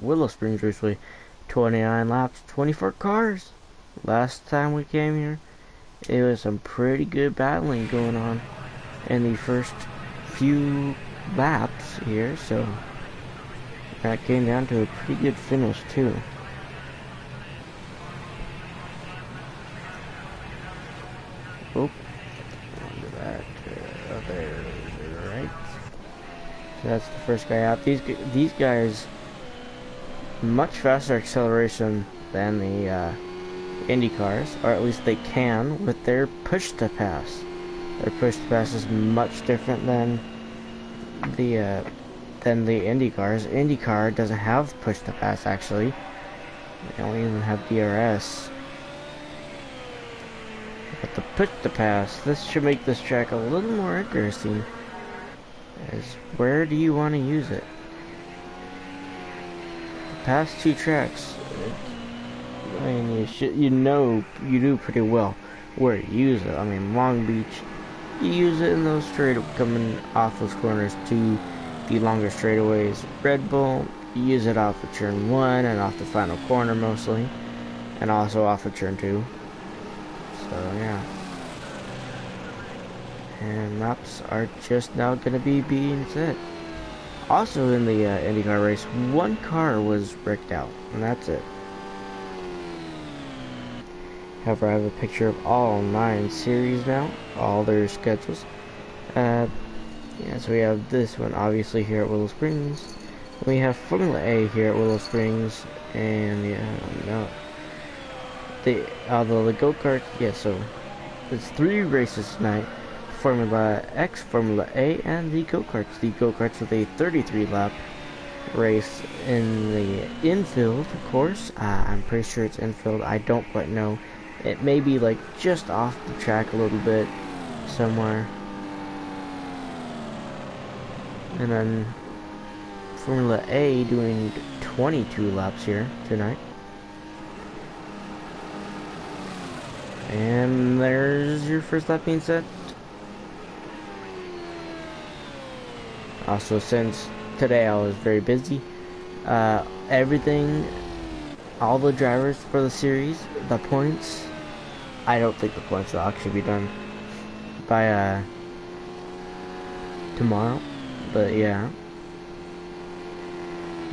Willow Springs Raceway. 29 laps, 24 cars. Last time we came here, it was some pretty good battling going on in the first few laps here, so that came down to a pretty good finish too. Oh, that there, right. So that's the first guy out. These guys much faster acceleration than the Indy cars, or at least they can with their push to pass. Their push to pass is much different than the Indy cars. Indy car doesn't have push to pass actually. They don't even have DRS. But the push to pass, this should make this track a little more interesting. Is where do you want to use it? The past two tracks, I mean, you do pretty well where to use it. I mean, Long Beach, you use it in those coming off those corners to the longer straightaways. Red Bull, you use it off of turn 1 and off the final corner mostly, and also off of turn 2. So yeah. And laps are just now going to be being set. Also in the IndyCar race, one car was wrecked out, and that's it. However, I have a picture of all 9 series now, all their schedules. Yeah, so we have this one obviously here at Willow Springs. We have Formula A here at Willow Springs, and yeah, although the go-kart, yeah, so it's 3 races tonight. Formula X, Formula A, and the go-karts. The go-karts with a 33 lap race in the infield, of course. I'm pretty sure it's infield. I don't quite know. It may be like just off the track a little bit somewhere. And then Formula A doing 22 laps here tonight. And there's your first lap being set. Also, since today I was very busy, everything, all the drivers for the series, the points, I don't think the points will actually be done by tomorrow, but yeah.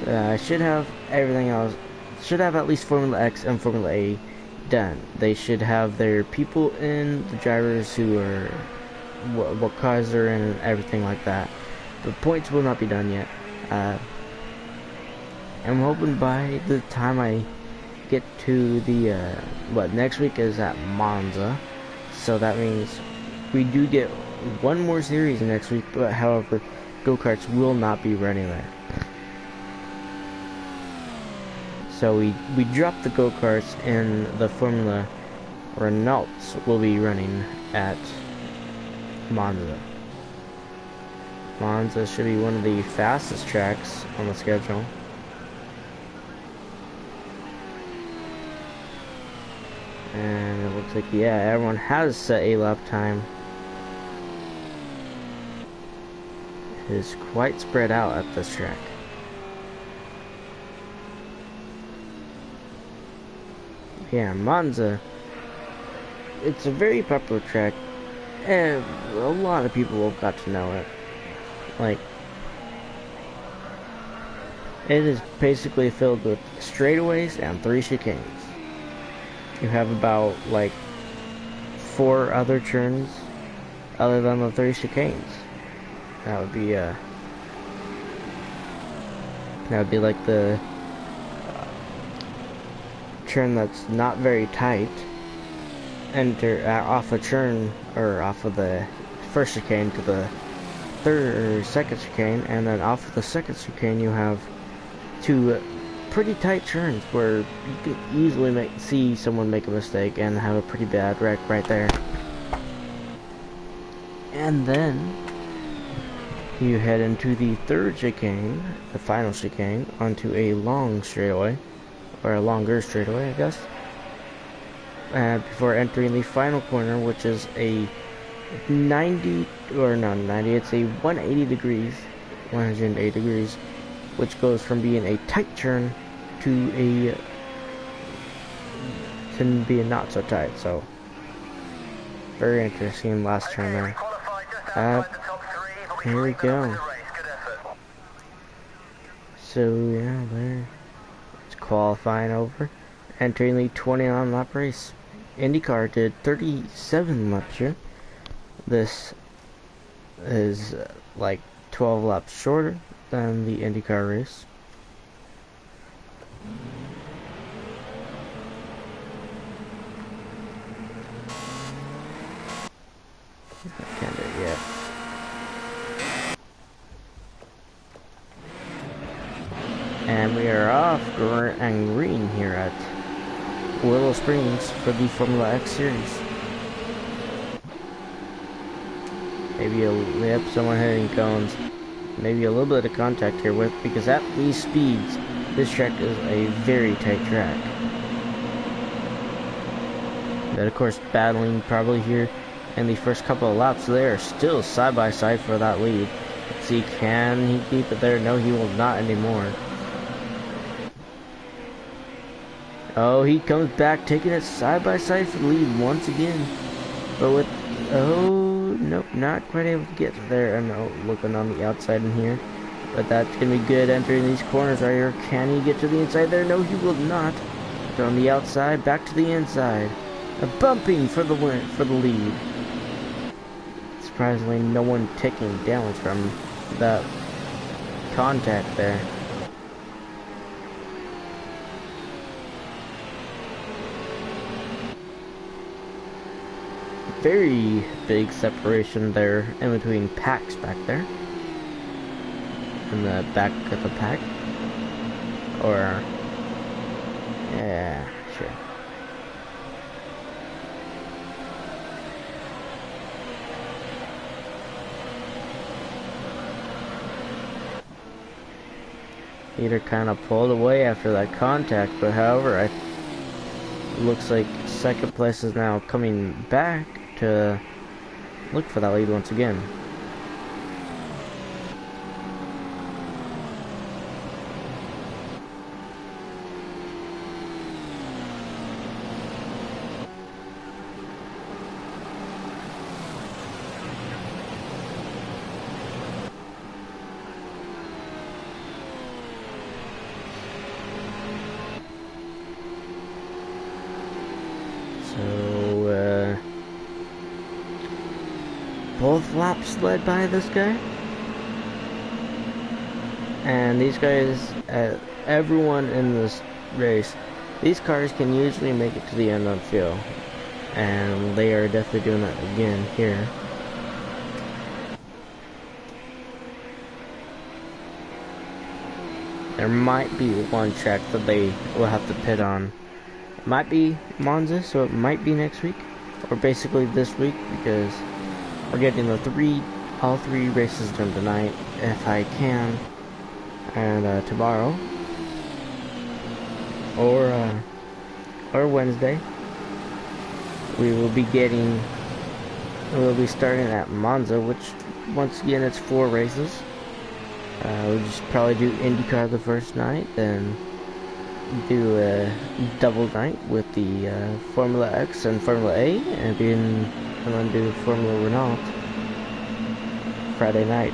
I should have everything else, should have at least Formula X and Formula A done. They should have their people in, the drivers who are, what cars they're in, and everything like that. The points will not be done yet. I'm hoping by the time I get to the, next week is at Monza. So that means we do get one more series next week, but however, go-karts will not be running there. So we dropped the go-karts, and the Formula Renaults will be running at Monza. Monza should be one of the fastest tracks on the schedule. And it looks like, yeah, everyone has set a lap time. It is quite spread out at this track. Yeah, Monza, it's a very popular track, and a lot of people have got to know it. Like, it is basically filled with straightaways and 3 chicanes. You have about like 4 other turns other than the 3 chicanes. That would be like the turn that's not very tight. Enter off a turn, or off of the first chicane to the second chicane, and then off of the second chicane you have 2 pretty tight turns where you could easily see someone make a mistake and have a pretty bad wreck right there. And then you head into the 3rd chicane, the final chicane, onto a long straightaway, or a longer straightaway, I guess, before entering the final corner, which is a 90, or not 90, it's a 180 degrees, 108 degrees which goes from being a tight turn to be a not so tight. So very interesting last turn there. Here we go. So yeah, there. It's qualifying over. Entering the 29 lap race. IndyCar did 37 laps here. This is like 12 laps shorter than the IndyCar race. Can't do it yet. And we are off and green here at Willow Springs for the Formula X Series. Maybe someone hitting cones. Maybe a little bit of contact here because at these speeds, this track is a very tight track. But of course, battling probably here in the first couple of laps. They are still side by side for that lead. Let's see, can he keep it there? No, he will not anymore. Oh, he comes back, taking it side by side for the lead once again. But with, oh, nope, not quite able to get there. And oh, looking on the outside in here. But that's going to be good entering these corners right here. Can he get to the inside there? No, he will not. From the outside, back to the inside. A bumping for the win, for the lead. Surprisingly, no one taking damage from that contact there. Very big separation there in between packs back there. In the back of the pack. Or, yeah, sure. Either kind of pulled away after that contact, but however, it looks like second place is now coming back to look for that lead once again. So, both laps led by this guy. And these guys, everyone in this race, these cars can usually make it to the end on field. And they are definitely doing that again here. There might be one track that they will have to pit on. It might be Monza, so it might be next week, or basically this week, because we're getting all three races done tonight, if I can, and tomorrow, or Wednesday. We'll be starting at Monza, which once again it's 4 races. We'll just probably do IndyCar the first night, then do a double night with the Formula X and Formula A, and then do Formula Renault Friday night.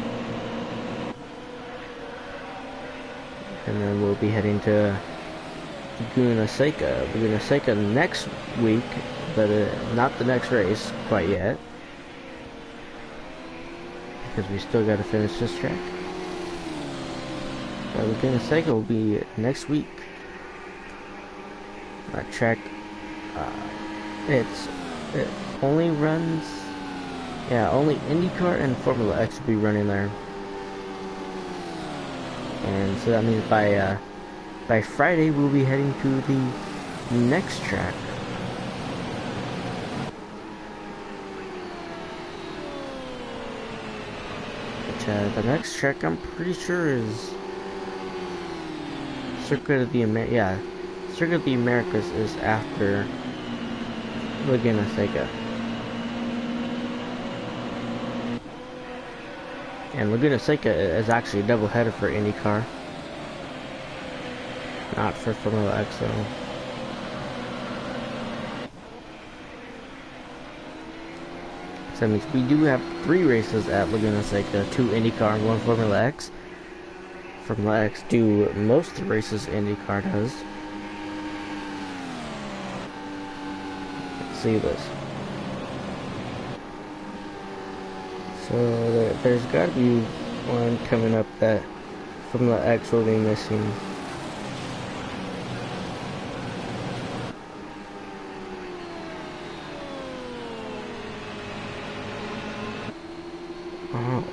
And then we'll be heading to Laguna Seca next week, but not the next race quite yet, because we still got to finish this track. Laguna Seca will be next week. That track, it only runs, only IndyCar and Formula X will be running there. And so that means by Friday we'll be heading to the next track. But the next track I'm pretty sure is Circuit of the Americas is after Laguna Seca. And Laguna Seca is actually a doubleheader for IndyCar. Not for Formula X though. So that means we do have 3 races at Laguna Seca, 2 IndyCar and 1 Formula X. Formula X do most of the races IndyCar does. Let's see this. So there's got to be one coming up that Formula X will be missing. Oh.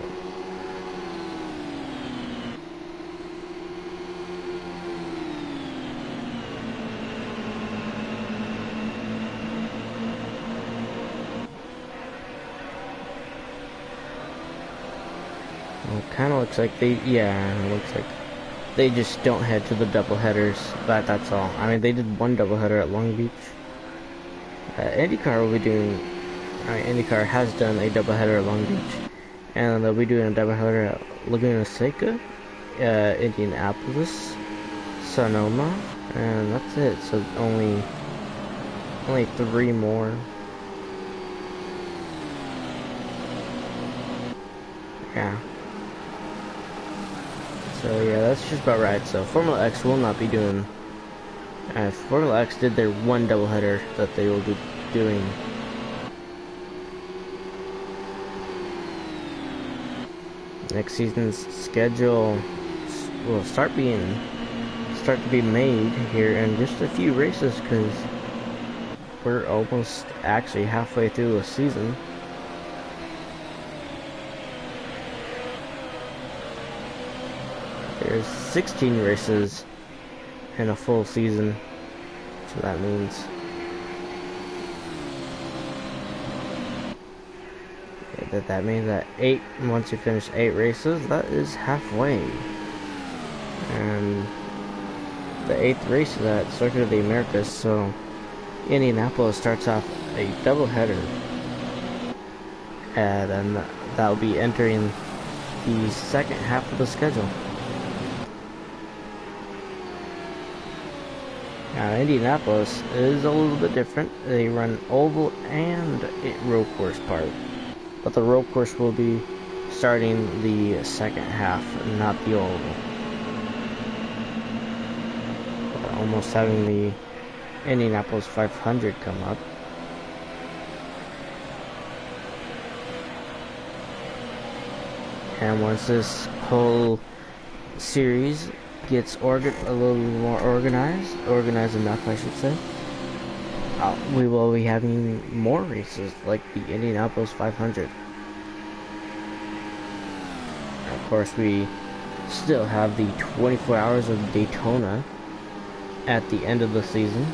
Well, kind of looks like it looks like they just don't head to the double headers, but that's all. I mean, they did 1 double header at Long Beach. IndyCar will be doing, IndyCar has done a double header at Long Beach, and they'll be doing a double header at Laguna Seca, Indianapolis, Sonoma, and that's it. So only 3 more. Yeah. So yeah, that's just about right. So Formula X will not be doing. Formula X did their 1 doubleheader that they will be doing. Next season's schedule will start to be made here in just a few races, because we're almost actually halfway through the season. There's 16 races in a full season, so that means that means that once you finish 8 races, that is halfway. And the 8th race is at Circuit of the Americas, so Indianapolis starts off a doubleheader, and then that'll be entering the second half of the schedule. Now, Indianapolis is a little bit different. They run oval and a road course part, but the road course will be starting the second half, not the oval. We're almost having the Indianapolis 500 come up. And once this whole series gets a little more organized enough, I should say, we will be having more races like the Indianapolis 500. And of course, we still have the 24 hours of Daytona at the end of the season.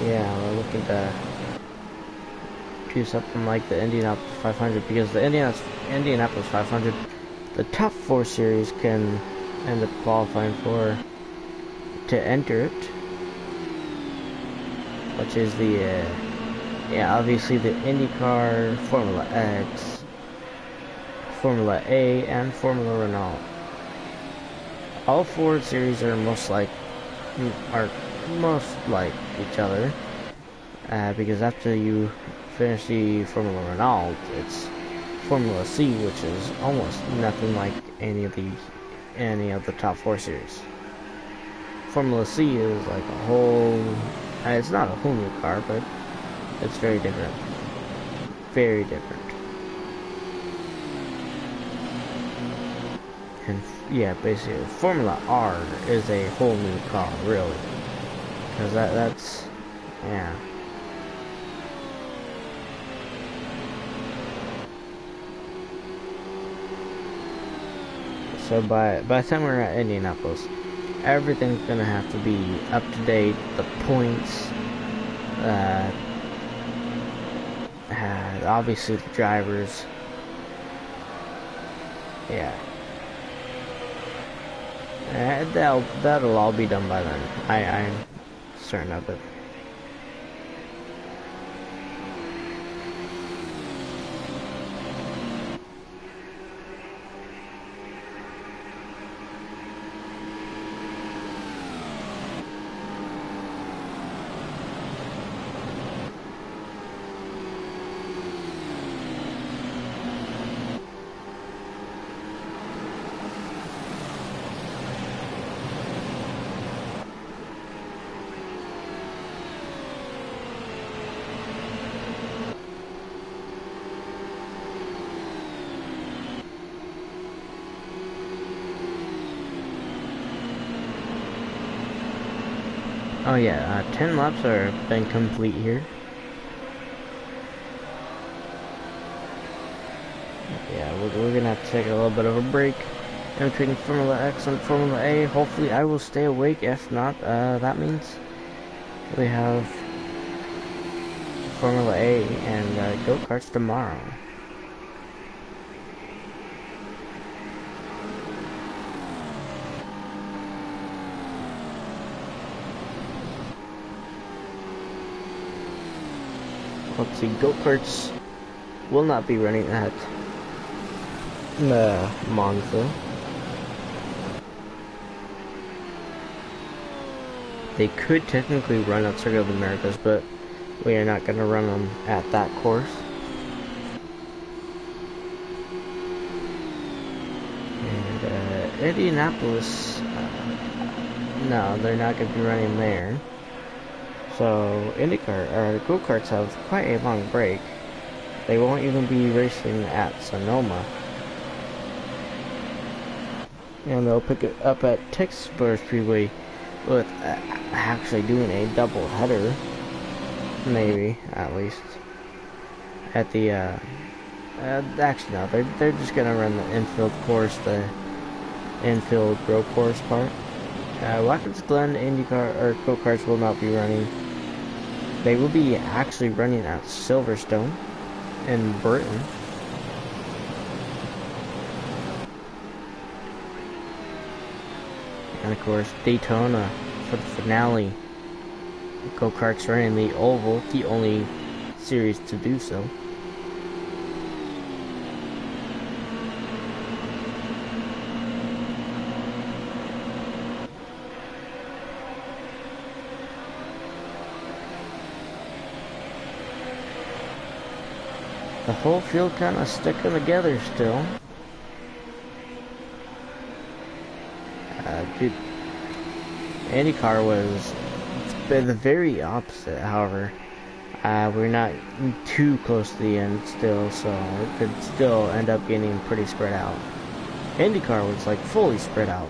Yeah, we're looking to do something like the Indianapolis 500, because the Indianapolis 500, the top 4 series can end up qualifying to enter it, which is the obviously the IndyCar, Formula X, Formula A, and Formula Renault. All 4 series are most like each other, because after you finish the Formula Renault, it's Formula C, which is almost nothing like any of the top 4 series. Formula C is like a whole, it's not a whole new car, but it's very different. Very different. And yeah, basically Formula R is a whole new car, really. Because that's, yeah. So by the time we're at Indianapolis, everything's gonna have to be up to date. The points, obviously the drivers, yeah. That'll all be done by then. I'm certain of it. Oh yeah, 10 laps are been complete here. Yeah, we're gonna have to take a little bit of a break in between Formula X and Formula A. Hopefully I will stay awake. If not, that means we have Formula A and go-karts tomorrow. Let's see, go-karts will not be running at Monza. They could technically run at Circuit of the Americas, but we are not going to run them at that course. And Indianapolis, no, they're not going to be running there. So IndyCar or go-karts have quite a long break. They won't even be racing at Sonoma. And they'll pick it up at Texas Motor Speedway with actually doing a double header, maybe at least. At the actually no, they're just gonna run the infield course, the infield road course part. Watkins Glen IndyCar or go-karts will not be running. They will be actually running at Silverstone in Britain. And of course, Daytona for the finale. Go-karts running the oval, the only series to do so. The whole field kind of sticking together still. Dude, IndyCar was the very opposite, however. We're not too close to the end still, so it could still end up getting pretty spread out. IndyCar was like fully spread out.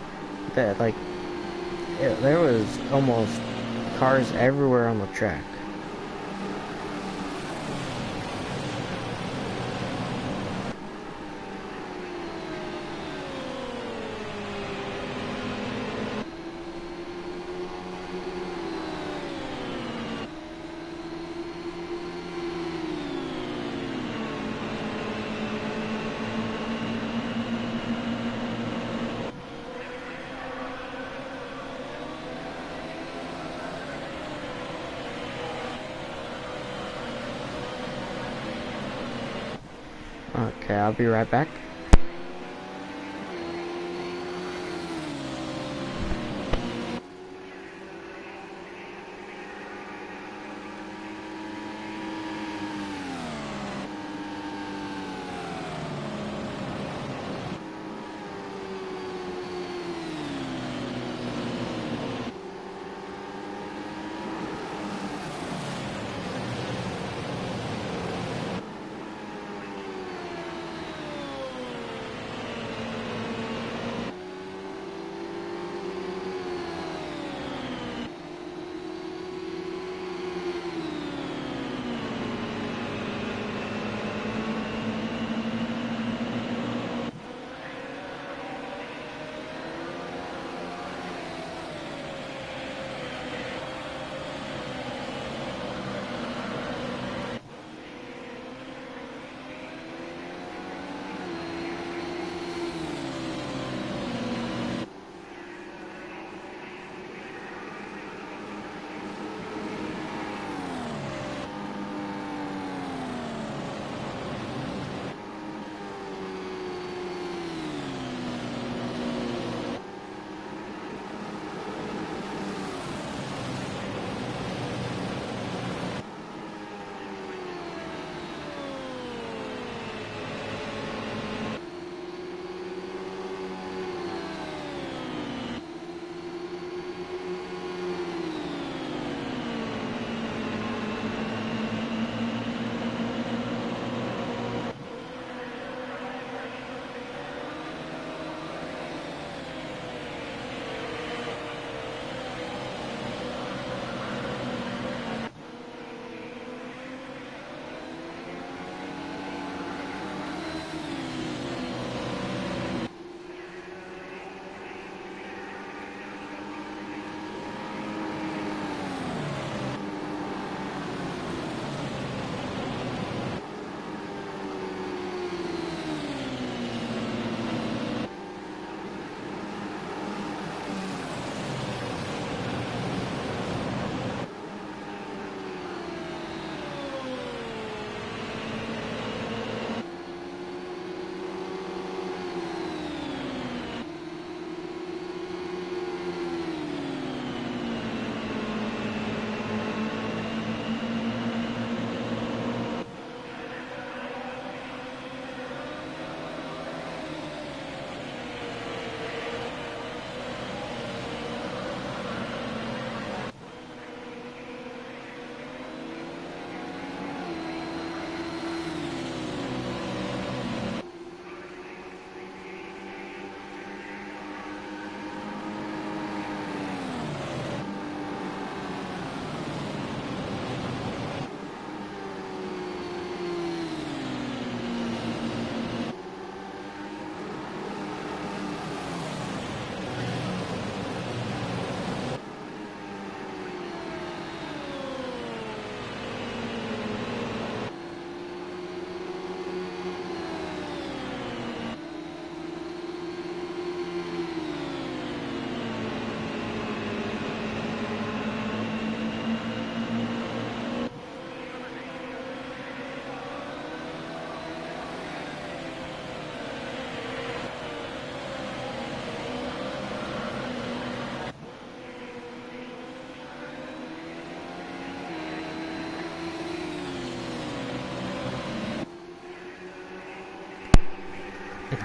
There was almost cars everywhere on the track. Okay, I'll be right back.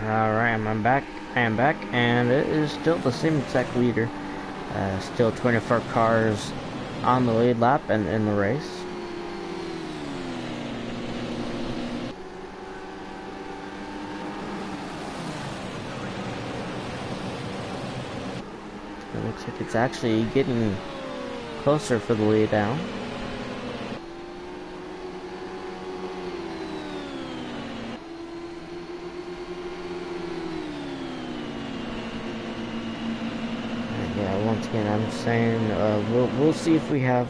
Alright, I'm back. I am back, and it is still the same exact leader. Still 24 cars on the lead lap and in the race. It looks like it's actually getting closer for the lead down. Yeah, once again, I'm saying we'll see if we have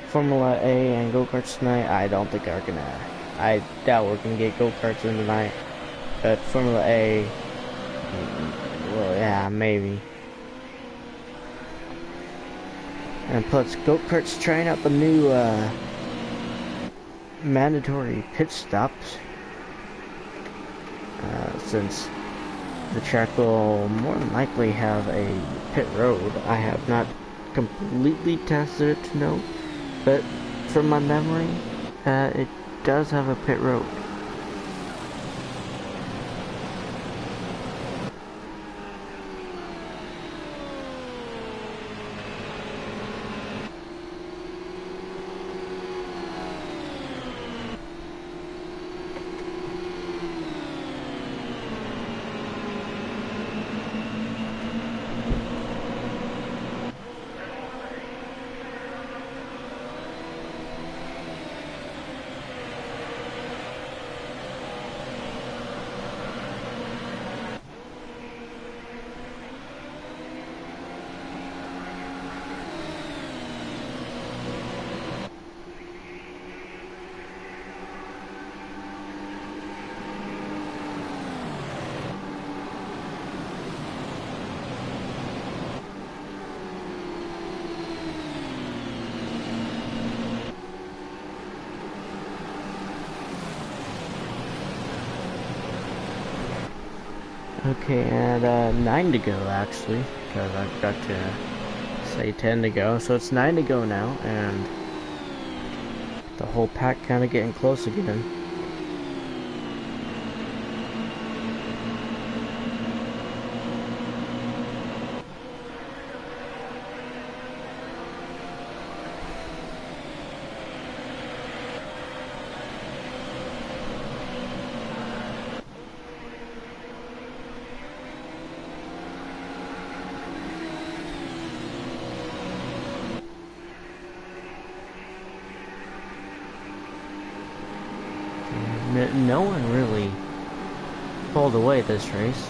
Formula A and go-karts tonight. I don't think we're gonna. I doubt we're gonna get go-karts in tonight. But Formula A, well, yeah, maybe. And plus, go-karts trying out the new mandatory pit stops. Since the track will more than likely have a pit road. I have not completely tested it to know, but from my memory, it does have a pit road. Okay, and 9 to go actually, because I forgot to say 10 to go, so it's 9 to go now, and the whole pack kind of getting close again. No one really pulled away this race.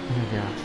Oh my gosh.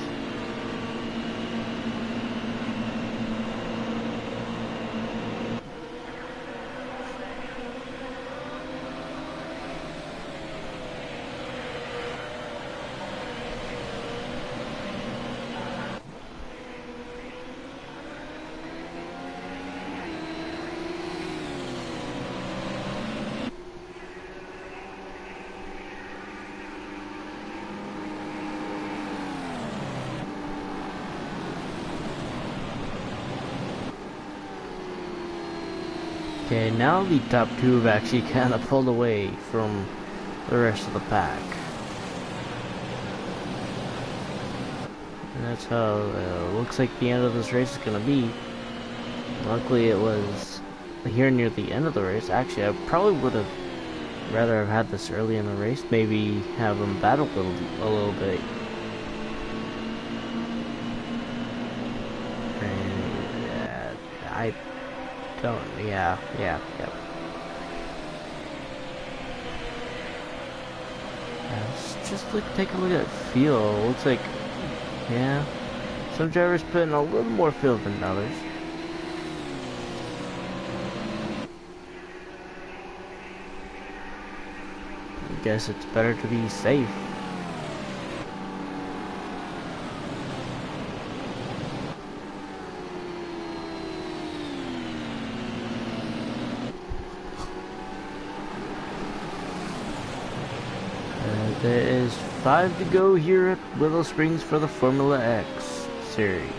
Okay, now the top two have actually kind of pulled away from the rest of the pack. And that's how looks like the end of this race is going to be. Luckily it was here near the end of the race. Actually, I probably would have rather have had this early in the race. Maybe have them battle a little bit. And I don't, yeah. Let's just take a look at fuel. Looks like, yeah, some drivers put in a little more fuel than others. I guess it's better to be safe. There is 5 to go here at Willow Springs for the Formula X series.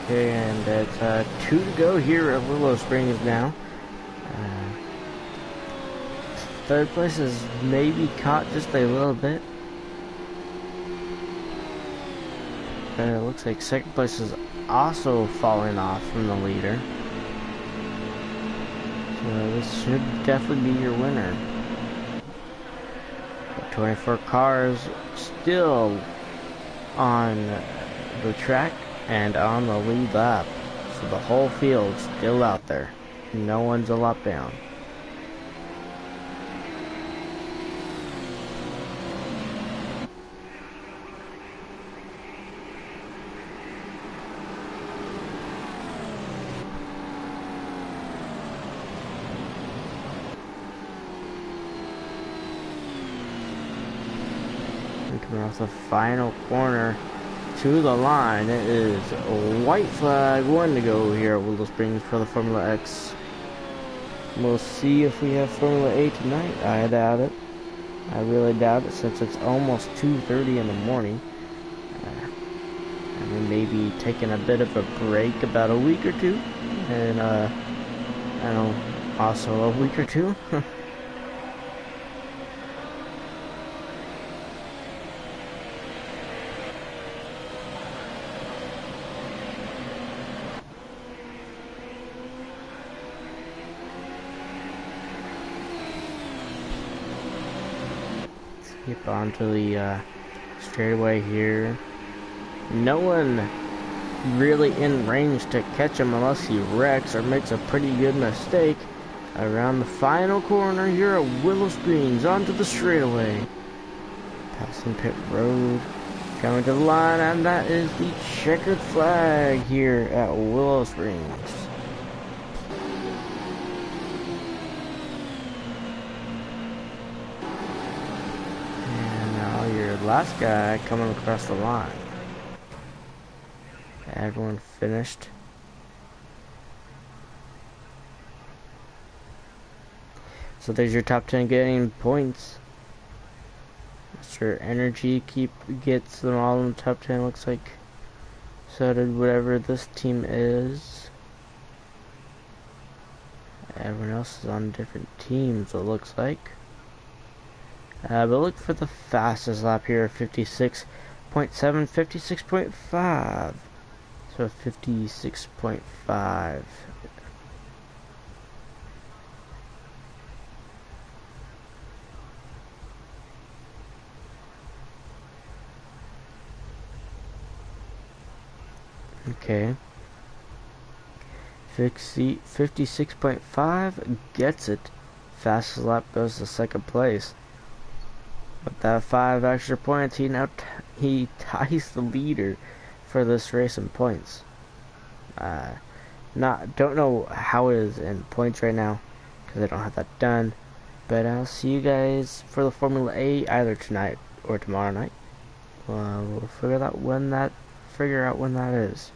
Okay, and it's 2 to go here at Willow Springs now. Third place is maybe caught just a little bit. But it looks like second place is also falling off from the leader. So this should definitely be your winner. 24 cars still on the track and on the lead lap. So the whole field's still out there. No one's a lap down. Coming off the final corner. to the line. It is a white flag, 1 to go here at Willow Springs for the Formula X. We'll see if we have Formula A tonight. I doubt it. I really doubt it since it's almost 2:30 in the morning. And we may be taking a bit of a break about a week or two. And, I don't know, also a week or two. Skip onto the straightaway here. No one really in range to catch him unless he wrecks or makes a pretty good mistake. Around the final corner here at Willow Springs onto the straightaway. Passing pit road. Coming to the line, and that is the checkered flag here at Willow Springs. And now your last guy coming across the line. Everyone finished. So there's your top 10 getting points. Mr. Energy gets them all in the top 10, looks like. So did whatever this team is. Everyone else is on different teams, it looks like. But look for the fastest lap here, 56.7, 56.5. So 56.5. Okay. 56.5 gets it. Fastest lap goes to second place. With that 5 extra points, he ties the leader for this race in points. Don't know how it is in points right now because I don't have that done. But I'll see you guys for the Formula A either tonight or tomorrow night. We'll figure out when that is.